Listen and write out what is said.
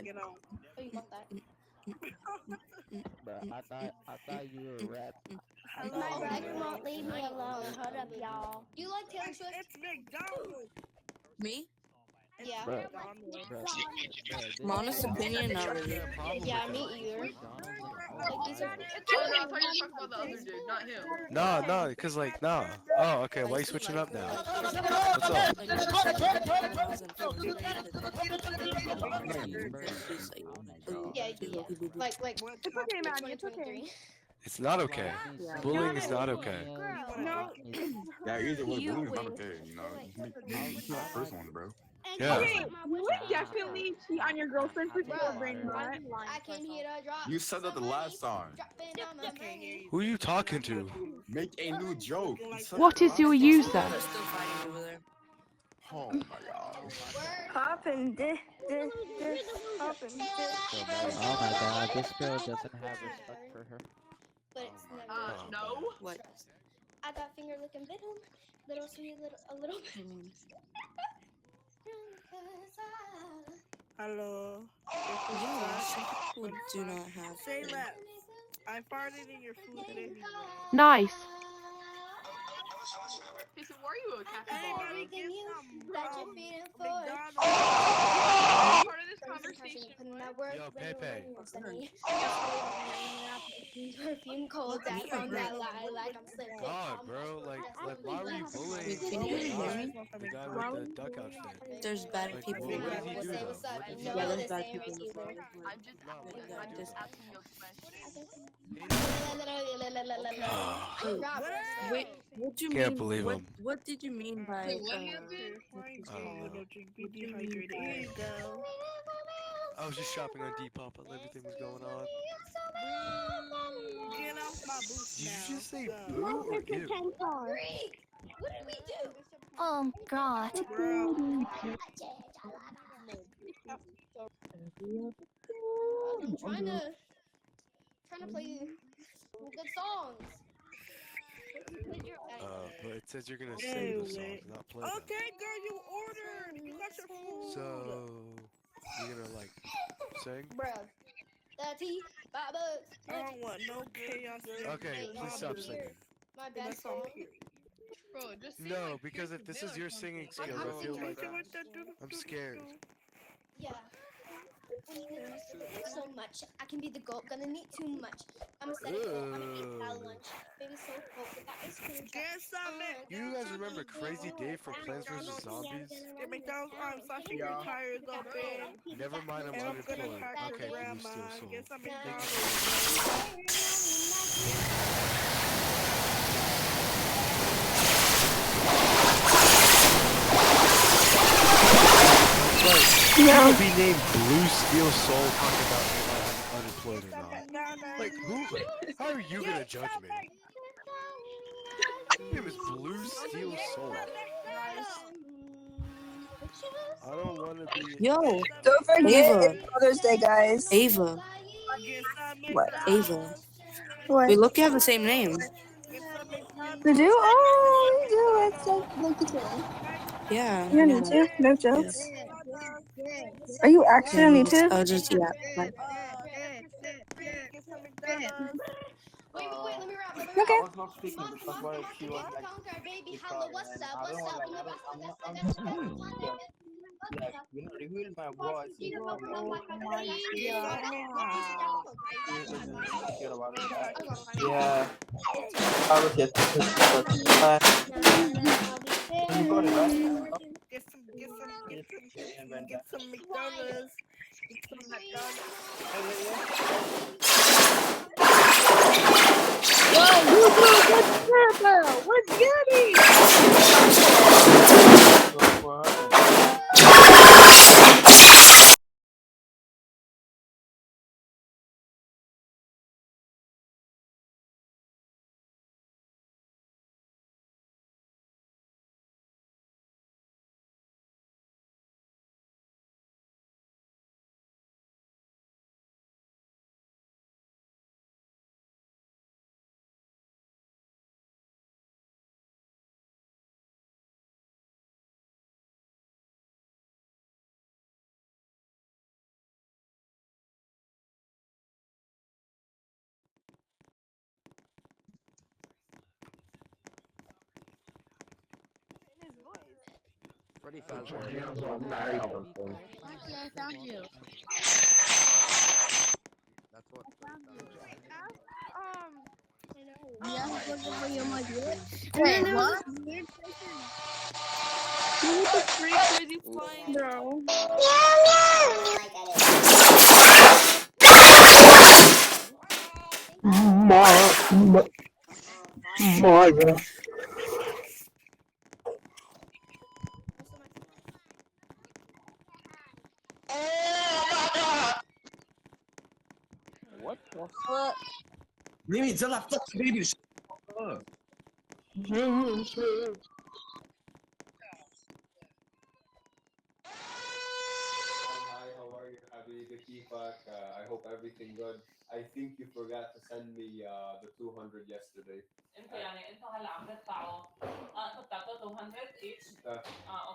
Get on. Oh, you want that? Bro, I thought you were a rap. I Hello. My thought you brother were a won't leave me alone. Hold up, y'all. Do you like Taylor Swift? It's McDonald's. Me? It's Yeah. Bro, McDonald's. bro, My honest opinion, not is really. there a problem Yeah, with me that? either. McDonald's and Like these are. Oh no, I thought you were talking about the other dude, not him. No, because like, no. Oh, okay. Why Like, you switching up now? like, What's up? like when I was in first grade, just like, Yeah, like It's okay, Maddie. It's okay. 2023. It's not okay. Bullying is not okay. No. Yeah, either way, You bullying's not win. okay. You know, just make it personal, bro. Yeah. Okay, you would definitely cheat on your girlfriend for Bro, brain rot. I came here to drop. You said that the last time. Dropping on my money. Who are you talking to? Make a new joke. You said What that is your last user? time. they're still fighting over there. Oh my god. Poppin' this, poppin' So bad. Oh my god, this girl doesn't have respect for her. But it's never. No. What? I got finger looking little sweet, a little bit. Hello. Yeah, some people do not have. Say that. I farted in your food today. Nice. Jason, were you a capybara? Anybody get some That you're feeding for. McDonald's? Part of this conversation. Yo, Pepe. Perfume cold that from that lie, like I'm slipping. God, bro. Like, why were you bullying Wait, can you hear me? the guy with the duck outfit? There's bad Like, people. what did he do, Say though? what's up. What did he No, do? Yeah, the there's bad same people in as the you. world. I'm just asking you a question. Wait, what do you Can't mean? believe him. What did you mean by? What happened? Be dehydrated. Here you go. I was just shopping on Depop while everything was going on. Get off my boots Did now. you just say Go. boo or ew? Greek! What did we do? Oh God. Bro. I'm trying to play some good songs. But it says you're gonna sing the songs, not play them. Okay, girl, you ordered. You got your food. So you're gonna like sing? Bruh. The tea, I don't want no chaos. Okay, please stop singing. my best That's song. on period. Bro, just sing, No, like, because Here's if the this Bill is or your something. singing skills, I feel like I'm scared. Yeah. So much. I can be the goat. Gonna need too much. I'm a set it I'm gonna eat that lunch. Baby so cold with that ice cream truck. Get some You guys remember Crazy Dave from Plants vs. Zombies? Get McDonald's arm slashing your tires open. Never mind, I'm And I'm gonna unemployed. crack Okay, your can you grandma. still soul? Get some Thank McDonald's. No. Be named Blue Steel Soul talking about if I'm unemployed or not. Like, who? How are you gonna judge me? His name is Blue Steel Soul. I don't want to be. Yo, Don't forget Ava. it's Mother's Day, guys. Ava. What? Ava. What? We look, you have the same name. We do? Oh, we do. It's so look at you. Yeah. You're on Yeah. YouTube? No jokes. Yes. Are you actually on And YouTube? I'll just yeah. Bye. Wait, let me rap. Okay. Was not speaking. That's why she was like, conquer, baby. Hello, what's up? What's up? Reveal my voice. Yeah. I was just. You got it right. Get some McDonald's. Get some McDonald's. What's goody? Pretty fast. Lucky, I found you. That's what. Yeah, whatever you might do it. Wait, Wait, what? what? What the freak are you flying, bro? What the fuck? Mimi, tell that fucking baby to shut up. Hi, how are you, Habibi? Kifak? I hope everything good. I think you forgot to send me the 200 yesterday. انت يعني انت هلا عم تدفعوا اه انتوا بتعطوا 200 each Uh, اه